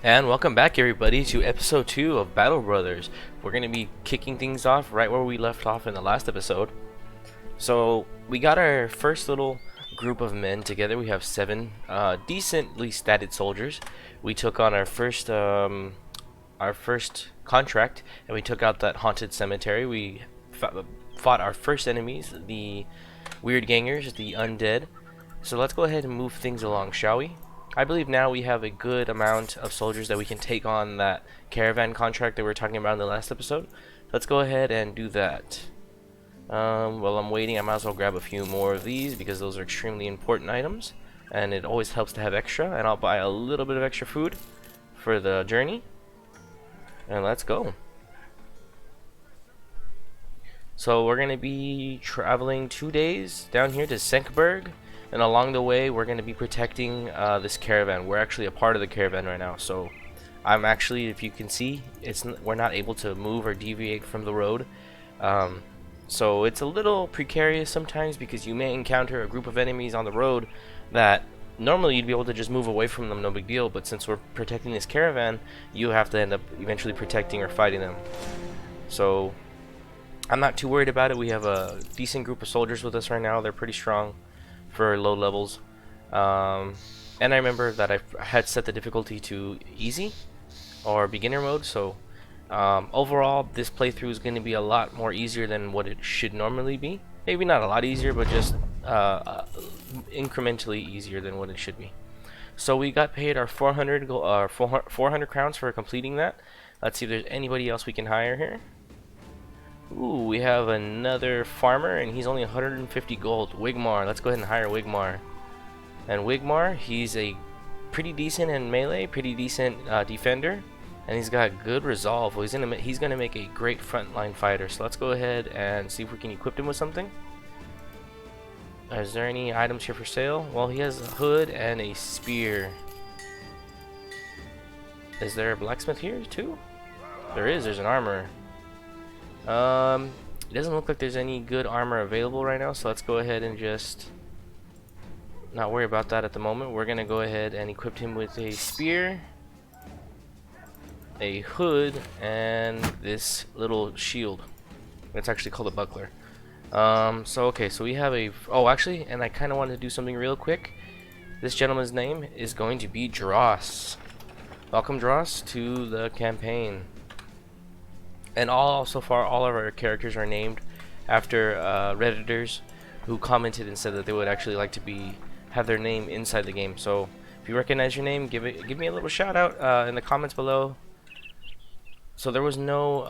And welcome back, everybody, to episode 2 of Battle Brothers. We're going to be kicking things off right where we left off in the last episode. So, we got our first little group of men together. We have 7 decently statted soldiers. We took on our first contract, and we took out that haunted cemetery. We fought our first enemies, the weird gangers, the undead. So let's go ahead and move things along, shall we? I believe now we have a good amount of soldiers that we can take on that caravan contract that we were talking about in the last episode. Let's go ahead and do that. While I'm waiting, I might as well grab a few more of these because those are extremely important items, and it always helps to have extra. And I'll buy a little bit of extra food for the journey, and let's go. So we're gonna be traveling 2 days down here to Senkberg, and along the way we're gonna be protecting this caravan. We're actually a part of the caravan right now, so I'm actually, if you can see, we're not able to move or deviate from the road. So it's a little precarious sometimes because you may encounter a group of enemies on the road that normally you'd be able to just move away from them, no big deal, but since we're protecting this caravan, you have to end up eventually protecting or fighting them. So I'm not too worried about it. We have a decent group of soldiers with us right now. They're pretty strong for low levels. And I remember that I had set the difficulty to easy or beginner mode, so overall this playthrough is going to be a lot more easier than what it should normally be. Maybe not a lot easier, but just incrementally easier than what it should be. So we got paid our 400 crowns for completing that. Let's see if there's anybody else we can hire here. Ooh, we have another farmer, and he's only 150 gold. Wigmar. Let's go ahead and hire Wigmar. And Wigmar, he's a pretty decent in melee, pretty decent defender, and he's got good resolve. Well, he's gonna make a great frontline fighter. So let's go ahead and see if we can equip him with something. Is there any items here for sale? Well, he has a hood and a spear. Is there a blacksmith here too? There is. There's an armor. It doesn't look like there's any good armor available right now, so let's go ahead and just not worry about that at the moment. We're gonna go ahead and equip him with a spear, a hood, and this little shield. It's actually called a buckler. So we have a, oh, actually, and I kind of wanted to do something real quick. This gentleman's name is going to be Dross. Welcome, Dross, to the campaign. And so far all of our characters are named after Redditors who commented and said that they would actually like to have their name inside the game. So if you recognize your name, give me a little shout out in the comments below. So there was no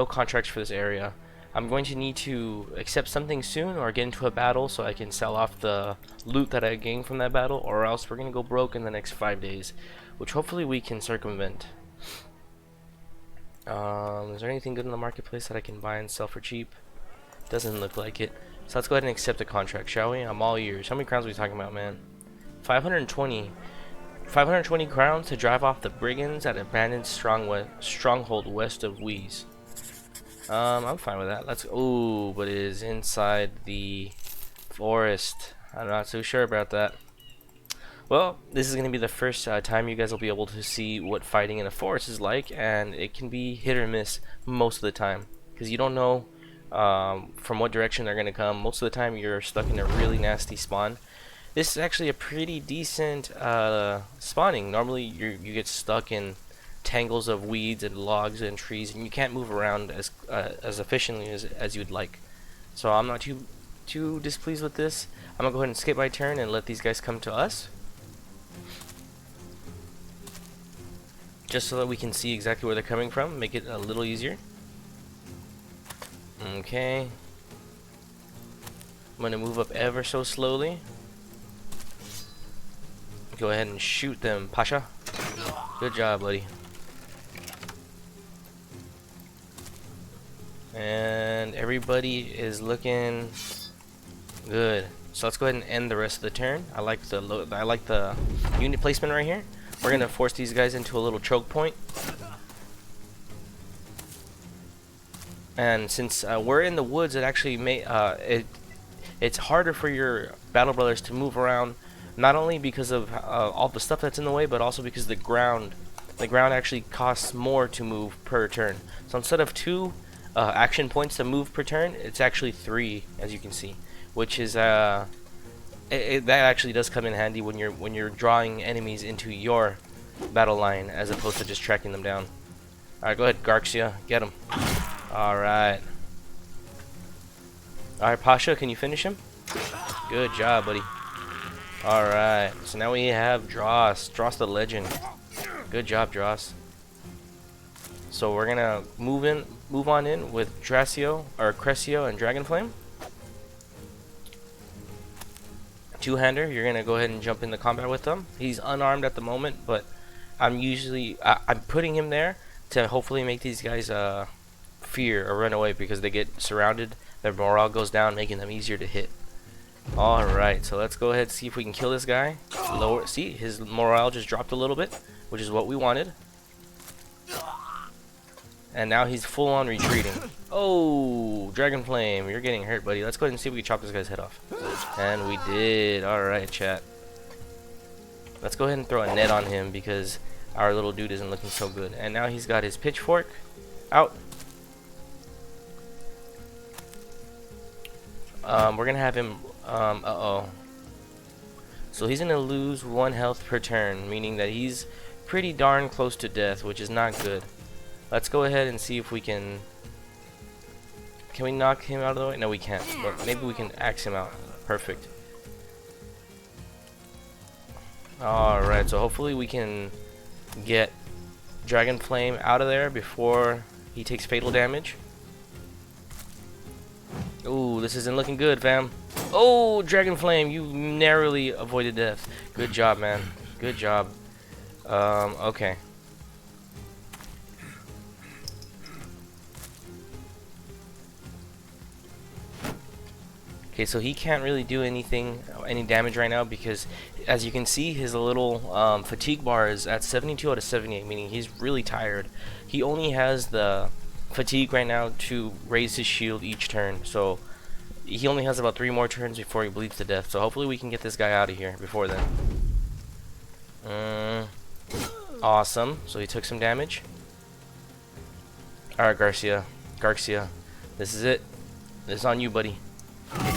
contracts for this area. I'm going to need to accept something soon or get into a battle so I can sell off the loot that I gained from that battle, or else we're gonna go broke in the next 5 days, which hopefully we can circumvent. Is there anything good in the marketplace that I can buy and sell for cheap? Doesn't look like it. So let's go ahead and accept the contract, shall we? I'm all ears. How many crowns are we talking about, man? 520. 520 crowns to drive off the brigands at abandoned stronghold west of Wheeze. I'm fine with that. Ooh, but it is inside the forest. I'm not too sure about that. Well, this is going to be the first time you guys will be able to see what fighting in a forest is like, and it can be hit or miss most of the time because you don't know from what direction they're going to come. Most of the time you're stuck in a really nasty spawn. This is actually a pretty decent spawning. Normally you get stuck in tangles of weeds and logs and trees, and you can't move around as efficiently as you'd like. So I'm not too displeased with this. I'm going to go ahead and skip my turn and let these guys come to us, just so that we can see exactly where they're coming from, make it a little easier. Okay. I'm gonna move up ever so slowly. Go ahead and shoot them, Pasha. Good job, buddy. And everybody is looking good. So let's go ahead and end the rest of the turn. I like the unit placement right here. We're gonna force these guys into a little choke point. And since we're in the woods, it actually it's harder for your battle brothers to move around Not only because of all the stuff that's in the way, but also because the ground actually costs more to move per turn. So instead of 2 action points to move per turn, it's actually 3, as you can see, which is that actually does come in handy when you're drawing enemies into your battle line as opposed to just tracking them down. All right, go ahead, Garcia, get him. All right. All right, Pasha, can you finish him? Good job, buddy. All right, so now we have Dross the legend. Good job, Dross. So we're gonna move on in with Dracio or Crescio and Dragonflame. Two-hander, you're gonna go ahead and jump into combat with them. He's unarmed at the moment, but I'm putting him there to hopefully make these guys fear or run away because they get surrounded. Their morale goes down, making them easier to hit. All right, so let's go ahead and see if we can kill this guy. See, his morale just dropped a little bit, which is what we wanted. And now he's full on retreating. Oh, Dragonflame, you're getting hurt, buddy. Let's go ahead and see if we can chop this guy's head off. And we did. Alright, chat. Let's go ahead and throw a net on him because our little dude isn't looking so good. And now he's got his pitchfork out. We're going to have him... So he's going to lose 1 health per turn, meaning that he's pretty darn close to death, which is not good. Let's go ahead and see if we can... Can we knock him out of the way? No, we can't. But maybe we can axe him out. Perfect. Alright, so hopefully we can get Dragonflame out of there before he takes fatal damage. Ooh, this isn't looking good, fam. Oh, Dragonflame, you narrowly avoided death. Good job, man. Good job. Okay. Okay, so he can't really do any damage right now because, as you can see, his little fatigue bar is at 72 out of 78, meaning he's really tired. He only has the fatigue right now to raise his shield each turn, so he only has about 3 more turns before he bleeds to death. So hopefully we can get this guy out of here before then. Awesome. So he took some damage. Alright, Garcia, this is it. This is on you, buddy.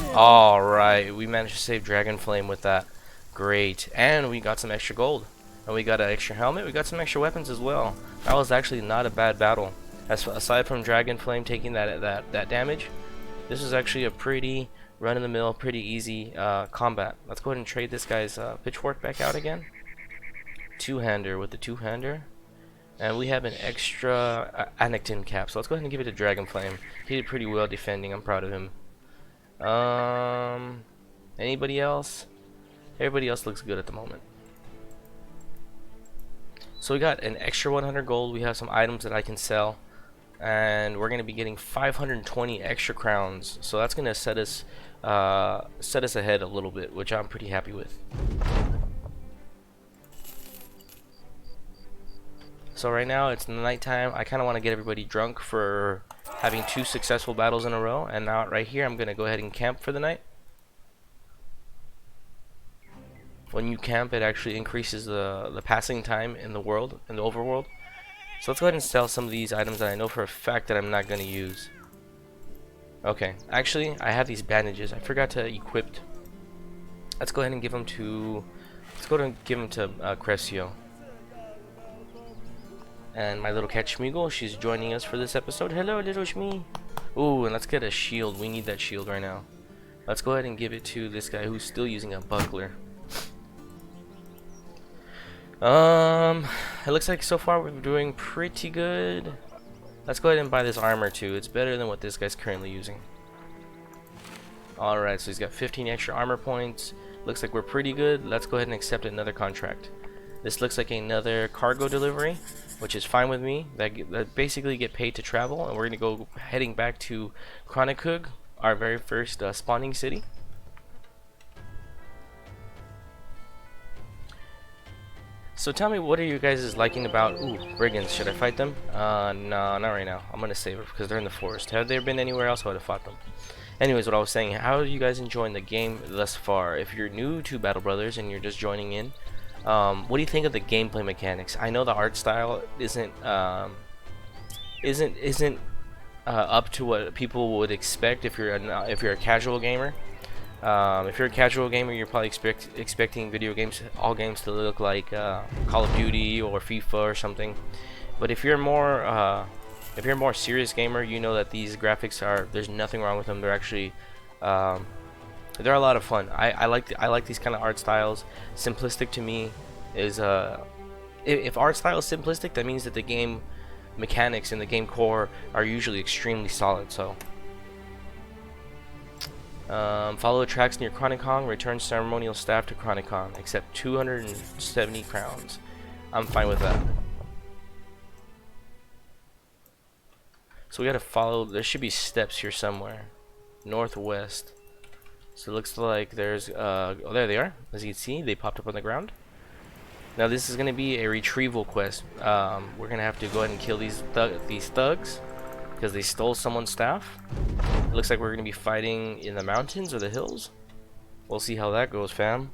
Alright, we managed to save Dragonflame with that. Great. And we got some extra gold. And we got an extra helmet. We got some extra weapons as well. That was actually not a bad battle. Aside from Dragonflame taking that damage, this is actually a pretty run-of-the-mill, pretty easy combat. Let's go ahead and trade this guy's pitchfork back out again. Two-hander with the two-hander. And we have an extra Anacton cap. So let's go ahead and give it to Dragonflame. He did pretty well defending. I'm proud of him. Anybody else? Everybody else looks good at the moment. So we got an extra 100 gold. We have some items that I can sell, and we're gonna be getting 520 extra crowns. So that's gonna set us ahead a little bit, which I'm pretty happy with. So right now it's nighttime. I kind of want to get everybody drunk for having 2 successful battles in a row, and now right here I'm gonna go ahead and camp for the night. When you camp, it actually increases the passing time in the world, in the overworld. So let's go ahead and sell some of these items that I know for a fact that I'm not gonna use. Okay, actually I have these bandages. I forgot to equip. Let's go ahead and give them to Crescio. And my little cat Schmeagle, she's joining us for this episode. Hello, little Shmee. Ooh, and let's get a shield. We need that shield right now. Let's go ahead and give it to this guy who's still using a buckler. It looks like so far we're doing pretty good. Let's go ahead and buy this armor too. It's better than what this guy's currently using. Alright, so he's got 15 extra armor points. Looks like we're pretty good. Let's go ahead and accept another contract. This looks like another cargo delivery, which is fine with me. That basically get paid to travel, and we're gonna go heading back to Chronicug, our very first spawning city. So tell me, what are you guys liking about... Ooh, brigands. Should I fight them? No, not right now. I'm gonna save it because they're in the forest. Had they been anywhere else, I would have fought them. Anyways, what I was saying, how are you guys enjoying the game thus far? If you're new to Battle Brothers and you're just joining in, what do you think of the gameplay mechanics? I know the art style isn't up to what people would expect if you're a casual gamer. If you're a casual gamer, you're probably expecting all games to look like Call of Duty or FIFA or something. But if you're a more serious gamer, you know that these graphics there's nothing wrong with them. They're actually they're a lot of fun. I like these kind of art styles. Simplistic to me is if art style is simplistic, that means that the game mechanics and the game core are usually extremely solid. So follow the tracks near Chronicon, return ceremonial staff to Chronicon, accept 270 crowns. I'm fine with that. So we gotta follow, there should be steps here somewhere. Northwest. So it looks like there's, oh, there they are. As you can see, they popped up on the ground. Now this is gonna be a retrieval quest. We're gonna have to go ahead and kill these thugs because they stole someone's staff. It looks like we're gonna be fighting in the mountains or the hills. We'll see how that goes, fam.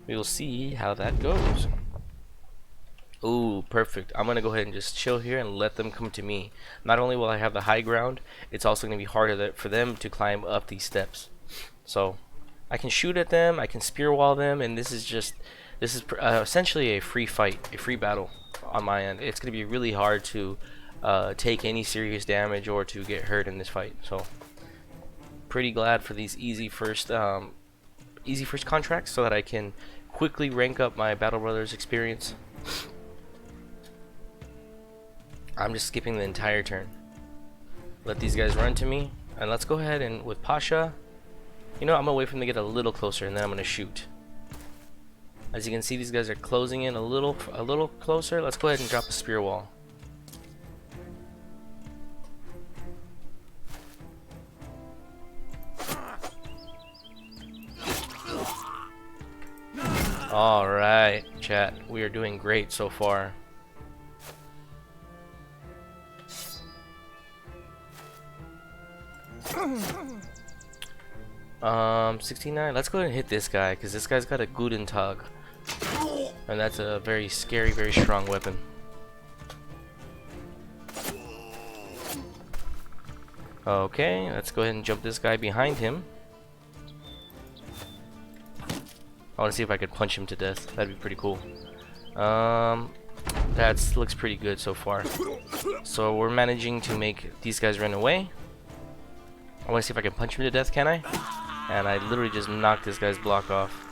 We will see how that goes. Ooh, perfect. I'm gonna go ahead and just chill here and let them come to me. Not only will I have the high ground, it's also gonna be harder for them to climb up these steps. So I can shoot at them, I can spear wall them, and this is essentially a free fight, a free battle on my end. It's gonna be really hard to take any serious damage or to get hurt in this fight. So pretty glad for these easy first contracts so that I can quickly rank up my Battle Brothers experience. I'm just skipping the entire turn. Let these guys run to me, and let's go ahead and with Pasha, you know, I'm gonna wait for them to get a little closer, and then I'm gonna shoot. As you can see, these guys are closing in a little closer. Let's go ahead and drop a spear wall. All right, chat, we are doing great so far. 69. Let's go ahead and hit this guy because this guy's got a Guten Tag, and that's a very scary, very strong weapon. Okay, let's go ahead and jump this guy behind him. I want to see if I could punch him to death. That'd be pretty cool. That looks pretty good so far. So we're managing to make these guys run away. I want to see if I can punch him to death, can I? And I literally just knocked this guy's block off.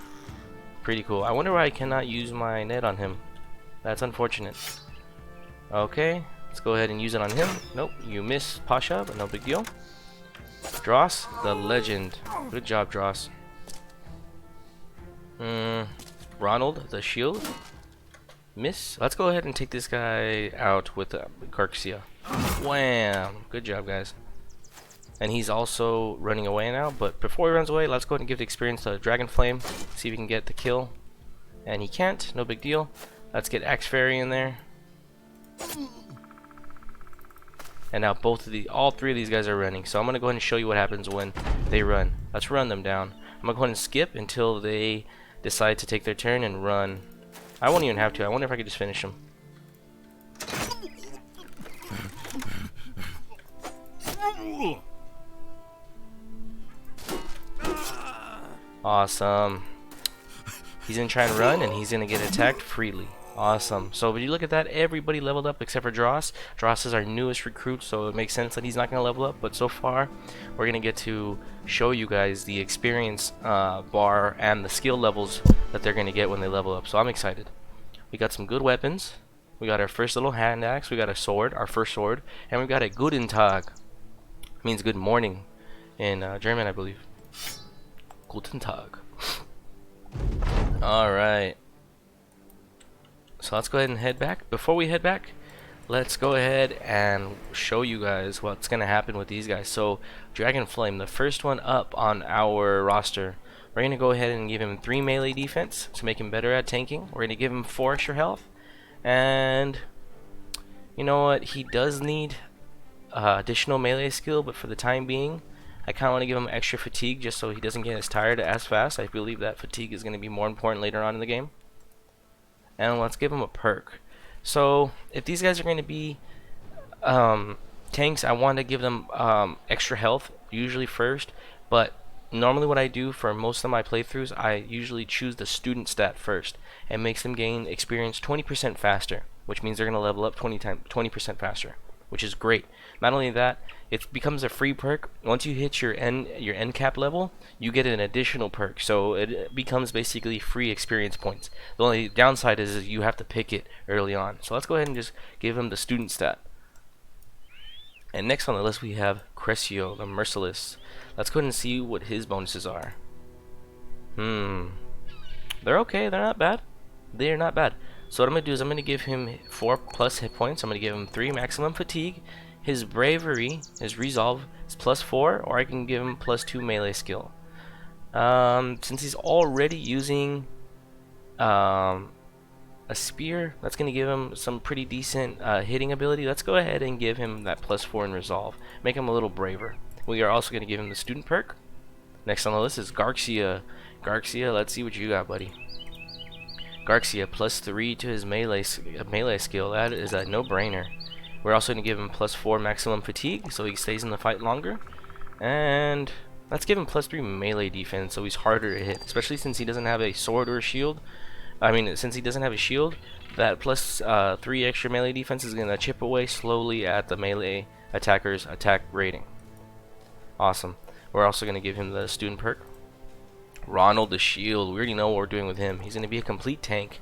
Pretty cool. I wonder why I cannot use my net on him. That's unfortunate. Okay, let's go ahead and use it on him. Nope, you miss, Pasha, but no big deal. Dross, the legend. Good job, Dross. Ronald, the shield. Miss. Let's go ahead and take this guy out with Garcia. Wham! Good job, guys. And he's also running away now, but before he runs away, let's go ahead and give the experience to Dragon Flame. See if we can get the kill. And he can't, no big deal. Let's get Axe Fairy in there. And now all three of these guys are running. So I'm gonna go ahead and show you what happens when they run. Let's run them down. I'm gonna go ahead and skip until they decide to take their turn and run. I won't even have to. I wonder if I could just finish them. Awesome. He's gonna try and run, and he's gonna get attacked freely. Awesome. So when you look at that, everybody leveled up except for Dross. Dross is our newest recruit, so it makes sense that he's not gonna level up. But so far, we're gonna get to show you guys the experience bar and the skill levels that they're gonna get when they level up. So I'm excited. We got some good weapons. We got our first little hand axe. We got a sword, our first sword, and we got a Guten Tag. Means good morning in German, I believe. Guten Tag. Alright. So let's go ahead and head back. Before we head back, let's go ahead and show you guys what's going to happen with these guys. So Dragon Flame, the first one up on our roster. We're going to go ahead and give him 3 melee defense to make him better at tanking. We're going to give him 4 extra health. And you know what? He does need additional melee skill, but for the time being, I kind of want to give him extra fatigue just so he doesn't get as tired as fast. I believe that fatigue is going to be more important later on in the game. And let's give him a perk. So if these guys are going to be tanks, I want to give them extra health usually first, but normally what I do for most of my playthroughs, I usually choose the student stat first and makes them gain experience 20% faster, which means they're going to level up 20% faster, which is great. Not only that, it becomes a free perk. Once you hit your end cap level, you get an additional perk, so it becomes basically free experience points. The only downside is you have to pick it early on. So let's go ahead and just give him the student stat. And next on the list we have Crescio, the Merciless. Let's go ahead and see what his bonuses are. They're okay, they're not bad. They're not bad. So what I'm going to do is I'm going to give him 4+ hit points. I'm going to give him 3 maximum fatigue. His bravery, his resolve is +4, or I can give him +2 melee skill. Since he's already using a spear, that's going to give him some pretty decent hitting ability. Let's go ahead and give him that +4 in resolve. Make him a little braver. We are also going to give him the student perk. Next on the list is Garcia. Garcia, let's see what you got, buddy. Garcia +3 to his melee skill. That is a no-brainer. We're also going to give him +4 maximum fatigue, so he stays in the fight longer. And let's give him +3 melee defense, so he's harder to hit, especially since he doesn't have a sword or a shield. Since he doesn't have a shield, that +3 extra melee defense is going to chip away slowly at the melee attacker's attack rating. Awesome. We're also going to give him the student perk. Ronald the Shield. We already know what we're doing with him. He's going to be a complete tank.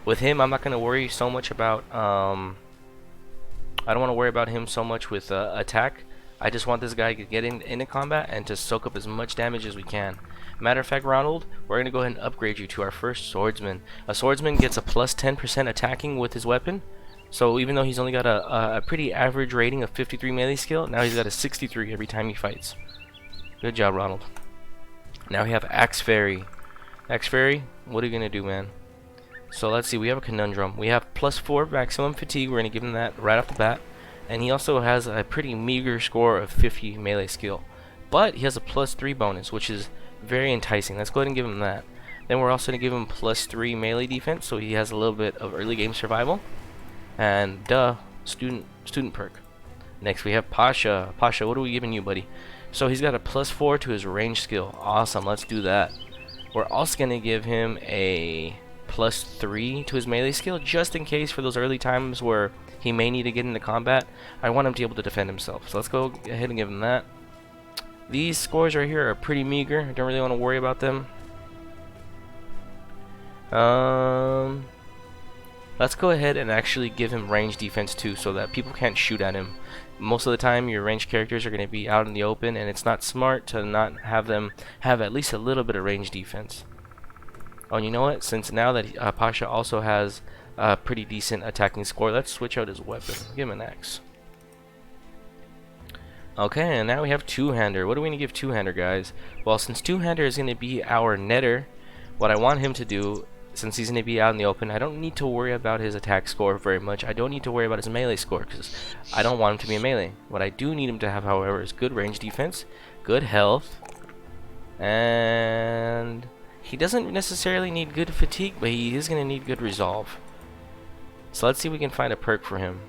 With him, I'm not going to worry so much about I don't want to worry about him so much with attack. I just want this guy to get into combat and to soak up as much damage as we can. Matter of fact, Ronald, we're going to go ahead and upgrade you to our first swordsman. A swordsman gets a +10% attacking with his weapon. So even though he's only got a pretty average rating of 53 melee skill, now he's got a 63 every time he fights. Good job, Ronald. Now we have Axe Fairy. Axe Fairy, what are you going to do, man? So let's see, we have a conundrum. We have +4 maximum fatigue. We're going to give him that right off the bat. And he also has a pretty meager score of 50 melee skill. But he has a +3 bonus, which is very enticing. Let's go ahead and give him that. Then we're also going to give him +3 melee defense, so he has a little bit of early game survival. And student perk. Next we have Pasha. Pasha, what are we giving you, buddy? So he's got a +4 to his range skill. Awesome, let's do that. We're also going to give him a +3 to his melee skill, just in case for those early times where he may need to get into combat. I want him to be able to defend himself. So let's go ahead and give him that. These scores right here are pretty meager. I don't really want to worry about them. Let's go ahead and actually give him range defense too, so that people can't shoot at him. Most of the time your ranged characters are going to be out in the open, and it's not smart to not have them have at least a little bit of range defense. Oh, and you know what? Since now that Pasha also has a pretty decent attacking score, let's switch out his weapon. Give him an axe. Okay, and now we have two-hander. What are we going to give two-hander, guys? Well, since two-hander is going to be our netter, what I want him to do, since he's going to be out in the open, I don't need to worry about his attack score very much. I don't need to worry about his melee score, because I don't want him to be a melee. What I do need him to have, however, is good range defense, good health, and he doesn't necessarily need good fatigue, but he is going to need good resolve. So let's see if we can find a perk for him.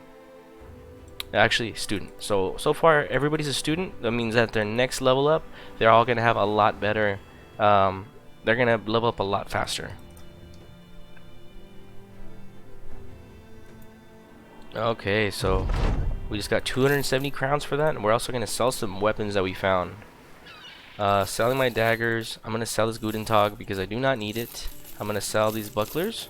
Actually, student. So far, everybody's a student. That means that their next level up, they're all going to have a lot better, they're going to level up a lot faster. Okay, so we just got 270 crowns for that, and we're also going to sell some weapons that we found. Selling my daggers. I'm going to sell this Guten Tag because I do not need it. I'm going to sell these bucklers.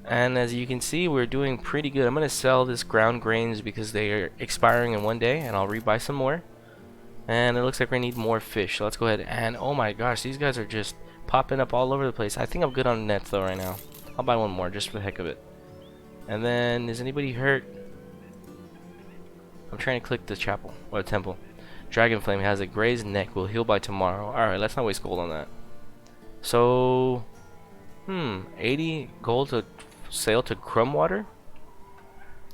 And as you can see, we're doing pretty good. I'm going to sell this ground grains because they are expiring in one day, and I'll rebuy some more. And it looks like we need more fish. So let's go ahead and, oh my gosh, these guys are just popping up all over the place. I think I'm good on nets though right now. I'll buy one more just for the heck of it. And then, is anybody hurt? I'm trying to click the chapel or the temple. Dragon Flame has a grazed neck. Will heal by tomorrow. Alright, let's not waste gold on that. So, 80 gold to sail to Crumwater?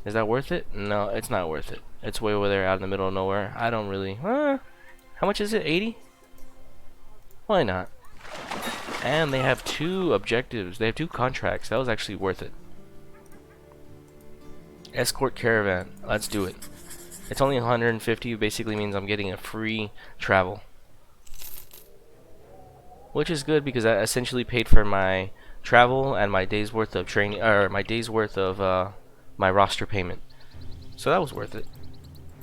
Is that worth it? No, it's not worth it. It's way over there out in the middle of nowhere. I don't really... how much is it? 80? Why not? And they have 2 objectives. They have 2 contracts. That was actually worth it. Escort caravan. Let's do it. It's only 150. Basically means I'm getting a free travel. Which is good because I essentially paid for my travel and my day's worth of training, or my day's worth of my roster payment. So that was worth it.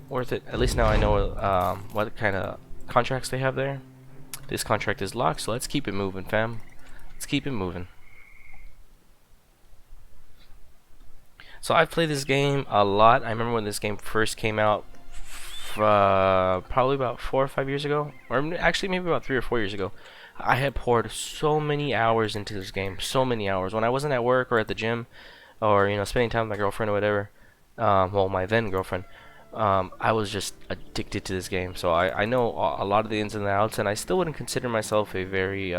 Worth it. At least now I know what kind of contracts they have there. This contract is locked, so let's keep it moving, fam. Let's keep it moving. So I've played this game a lot. I remember when this game first came out, probably about 4 or 5 years ago, or actually maybe about 3 or 4 years ago. I had poured so many hours into this game, so many hours. When I wasn't at work or at the gym, or spending time with my girlfriend or whatever, well, my then girlfriend, I was just addicted to this game. So I know a lot of the ins and outs, and I still wouldn't consider myself a very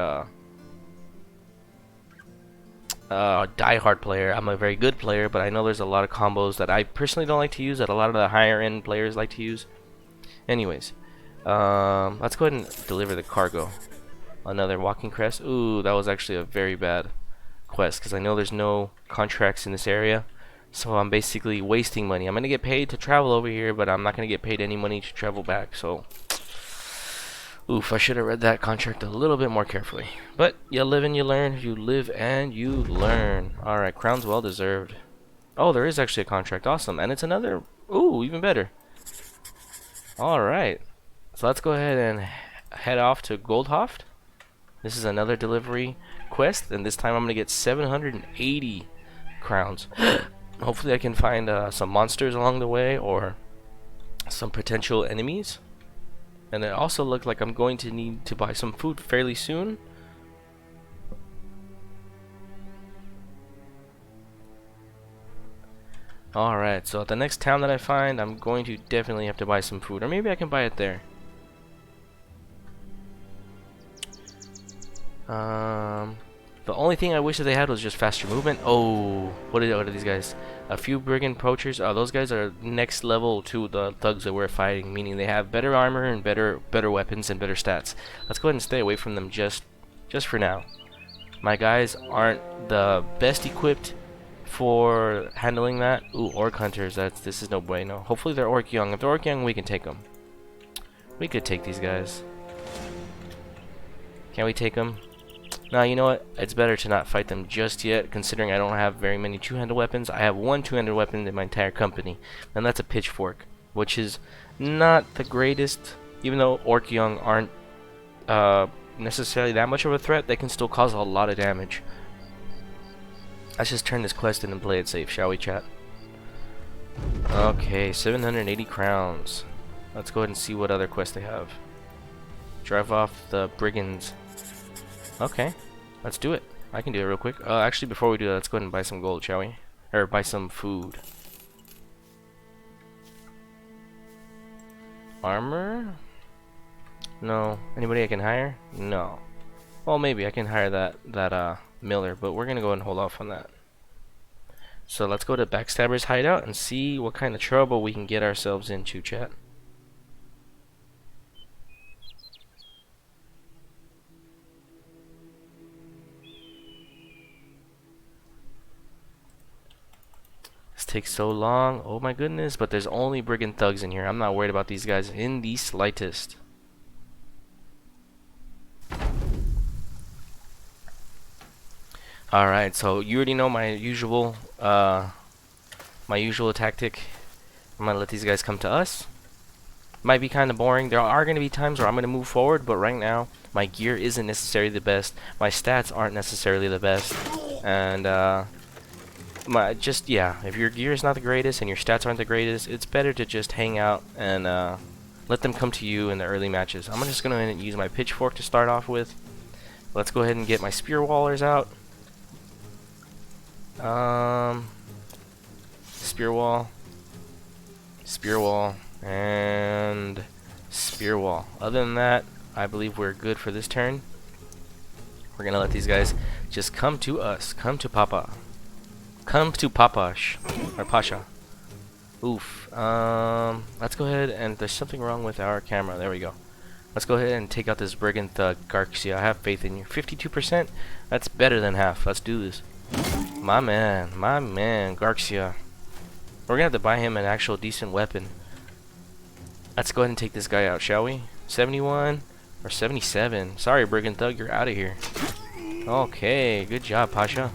die-hard player. I'm a very good player, but I know there's a lot of combos that I personally don't like to use that a lot of the higher end players like to use. Anyways, let's go ahead and deliver the cargo. Another walking crest. Ooh, that was actually a very bad quest because I know there's no contracts in this area, so I'm basically wasting money. I'm gonna get paid to travel over here, but I'm not gonna get paid any money to travel back. So oof, I should have read that contract a little bit more carefully. But you live and you learn. You live and you learn. Alright, crown's well deserved. Oh, there is actually a contract. Awesome. And it's another... Ooh, even better. Alright. So let's go ahead and head off to Goldhoft. This is another delivery quest. And this time I'm going to get 780 crowns. Hopefully I can find some monsters along the way or some potential enemies. And it also looked like I'm going to need to buy some food fairly soon. Alright, so at the next town that I find, I'm going to definitely have to buy some food. Or maybe I can buy it there. The only thing I wish that they had was just faster movement. Oh, what are these guys? A few brigand poachers. Oh, those guys are next level to the thugs that we're fighting, meaning they have better armor and better weapons and better stats. Let's go ahead and stay away from them just for now. My guys aren't the best equipped for handling that. Ooh, orc hunters. This is no bueno. Hopefully they're orc young. If they're orc young, we can take them. We could take these guys. Can we take them? Now, you know what? It's better to not fight them just yet, considering I don't have very many two-handed weapons. I have one two-handed weapon in my entire company, and that's a pitchfork, which is not the greatest. Even though Orc Young aren't necessarily that much of a threat, they can still cause a lot of damage. Let's just turn this quest in and play it safe, shall we, chat? Okay, 780 crowns. Let's go ahead and see what other quests they have. Drive off the brigands. Okay, let's do it. I can do it real quick. Actually, before we do that, let's go ahead and buy some gold, shall we? Or buy some food. Armor? No. Anybody I can hire? No. Well, maybe I can hire that miller, but we're gonna go ahead and hold off on that. So let's go to Backstabber's hideout and see what kind of trouble we can get ourselves into, chat. Takes so long. Oh my goodness, but there's only brigand thugs in here. I'm not worried about these guys in the slightest. Alright, so you already know my usual tactic. I'm gonna let these guys come to us. Might be kind of boring. There are gonna be times where I'm gonna move forward, but right now my gear isn't necessarily the best. My stats aren't necessarily the best, and if your gear is not the greatest and your stats aren't the greatest, it's better to just hang out and let them come to you in the early matches. I'm just gonna use my pitchfork to start off with. Let's go ahead and get my spear wallers out. Spear wall, and spear wall. Other than that, I believe we're good for this turn. We're gonna let these guys just come to us. Come to Papa. Come to Papash, or Pasha. Oof. Let's go ahead and there's something wrong with our camera. There we go. Let's go ahead and take out this brigand thug, Garcia. I have faith in you. 52%? That's better than half. Let's do this. My man, Garcia. We're gonna have to buy him an actual decent weapon. Let's go ahead and take this guy out, shall we? 71 or 77. Sorry, brigand thug, you're out of here. Okay, good job, Pasha.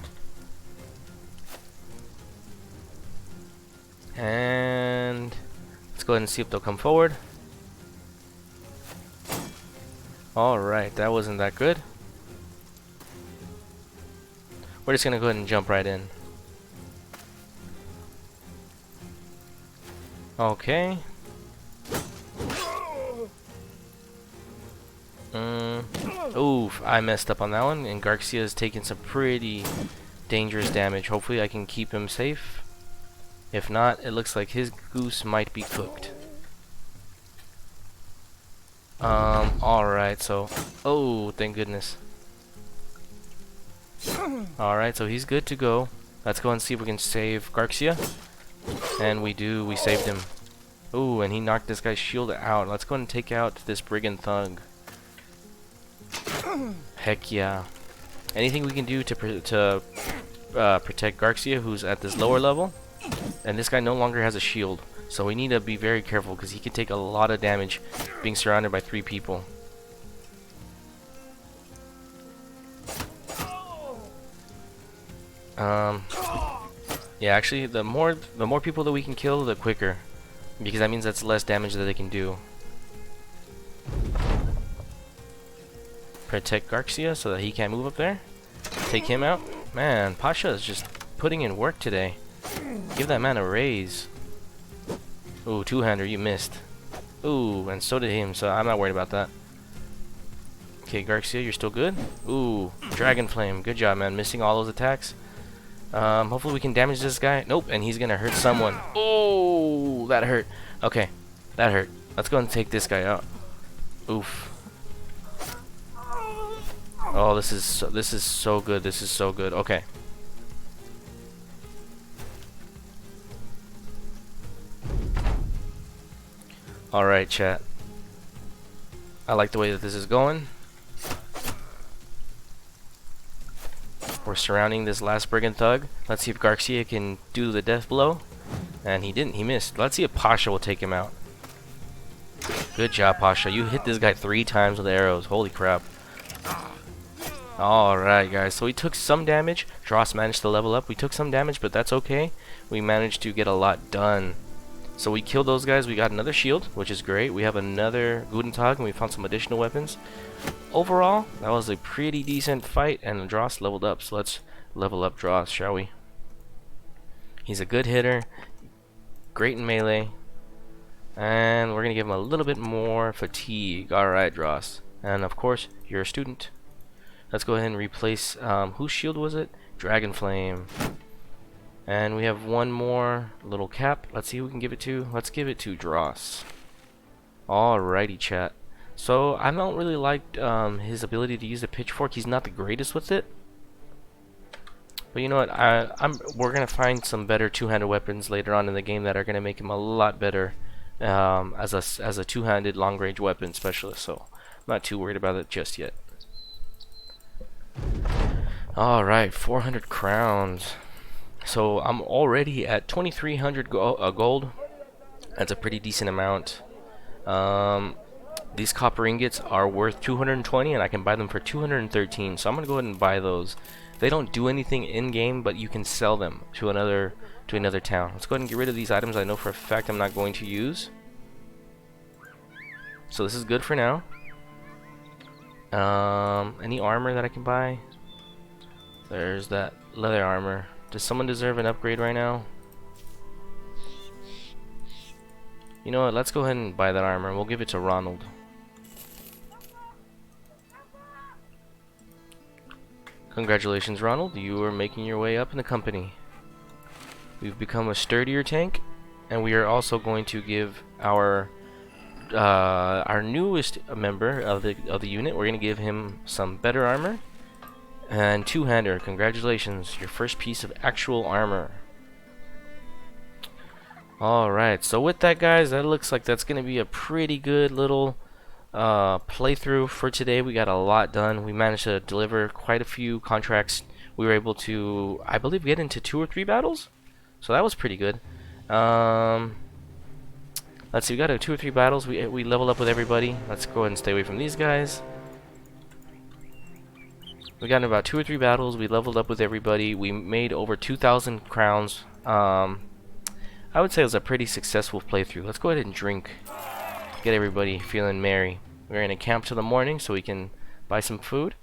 And let's go ahead and see if they'll come forward. Alright, that wasn't that good. We're just gonna go ahead and jump right in. Okay. Oof, I messed up on that one, and Garcia's taking some pretty dangerous damage. Hopefully I can keep him safe. If not, it looks like his goose might be cooked. Alright, so... Oh, thank goodness. Alright, so he's good to go. Let's go and see if we can save Garcia. And we do, we saved him. Ooh, and he knocked this guy's shield out. Let's go and take out this brigand thug. Heck yeah. Anything we can do to protect Garcia, who's at this lower level. And this guy no longer has a shield. So we need to be very careful because he can take a lot of damage being surrounded by 3 people. Yeah, actually, the more people that we can kill, the quicker, because that means that's less damage that they can do. Protect Garcia so that he can't move up there. Take him out. Man, Pasha is just putting in work today. Give that man a raise. Ooh, two-hander, you missed. Ooh, and so did him, so I'm not worried about that. Okay, Garcia, you're still good. Ooh, Dragon Flame, good job, man, missing all those attacks. Hopefully we can damage this guy. Nope, and he's gonna hurt someone. Oh, that hurt. Okay, that hurt. Let's go and take this guy out. Oof. Oh, this is so good. This is so good. Okay. All right, chat. I like the way that this is going. We're surrounding this last brigand thug. Let's see if Garcia can do the death blow. And he didn't. He missed. Let's see if Pasha will take him out. Good job, Pasha. You hit this guy 3 times with arrows. Holy crap. Alright, guys. So we took some damage. Dross managed to level up. We took some damage, but that's okay. We managed to get a lot done. So we killed those guys. We got another shield, which is great. We have another Guten Tag, and we found some additional weapons. Overall, that was a pretty decent fight, and Dross leveled up. So let's level up Dross, shall we? He's a good hitter, great in melee, and we're going to give him a little bit more fatigue. Alright, Dross. And of course, you're a student. Let's go ahead and replace, whose shield was it? Dragon Flame. And we have one more little cap. Let's see who we can give it to. Let's give it to Dross. Alrighty, chat. So I don't really like his ability to use the pitchfork. He's not the greatest with it. But you know what? We're gonna find some better two-handed weapons later on in the game that are gonna make him a lot better as a two-handed long-range weapon specialist. So I'm not too worried about it just yet. All right, 400 crowns. So I'm already at 2,300 gold. That's a pretty decent amount. These copper ingots are worth 220, and I can buy them for 213. So I'm gonna go ahead and buy those. They don't do anything in game, but you can sell them to another town. Let's go ahead and get rid of these items I know for a fact I'm not going to use. So this is good for now. Any armor that I can buy? There's that leather armor. Does someone deserve an upgrade right now? You know what? Let's go ahead and buy that armor. We'll give it to Ronald. Congratulations, Ronald. You are making your way up in the company. We've become a sturdier tank, and we are also going to give our newest member of the unit. We're going to give him some better armor and two-hander. Congratulations, your first piece of actual armor. Alright, so with that, guys, that looks like that's going to be a pretty good little playthrough for today. We got a lot done. We managed to deliver quite a few contracts. We were able to, I believe, get into 2 or 3 battles. So that was pretty good. Um, let's see, we got 2 or 3 battles. We leveled up with everybody. Let's go ahead and stay away from these guys. We got in about 2 or 3 battles. We leveled up with everybody. We made over 2,000 crowns. I would say it was a pretty successful playthrough. Let's go ahead and drink. Get everybody feeling merry. We're gonna camp till the morning so we can buy some food.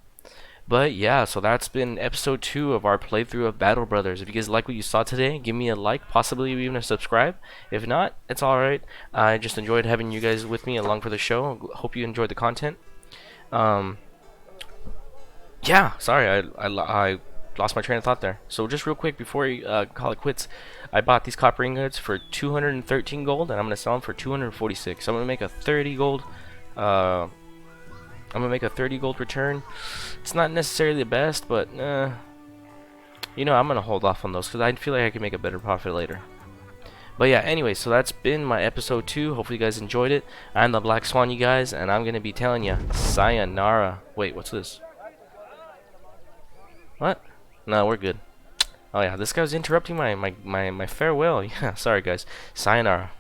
But yeah, so that's been episode 2 of our playthrough of Battle Brothers. If you guys like what you saw today, give me a like, possibly even a subscribe. If not, it's alright. I just enjoyed having you guys with me along for the show. Hope you enjoyed the content. Yeah, sorry, I lost my train of thought there. So just real quick before you call it quits, I bought these copper ingots for 213 gold, and I'm gonna sell them for 246. So I'm gonna make a 30 gold. I'm gonna make a 30 gold return. It's not necessarily the best, but you know, I'm gonna hold off on those because I feel like I can make a better profit later. But yeah, anyway, so that's been my episode 2. Hopefully you guys enjoyed it. I'm the Black Swan, you guys, and I'm gonna be telling you sayonara. Wait, what's this? What? No, we're good. Oh yeah, this guy was interrupting my farewell. Yeah, sorry guys. Sayonara.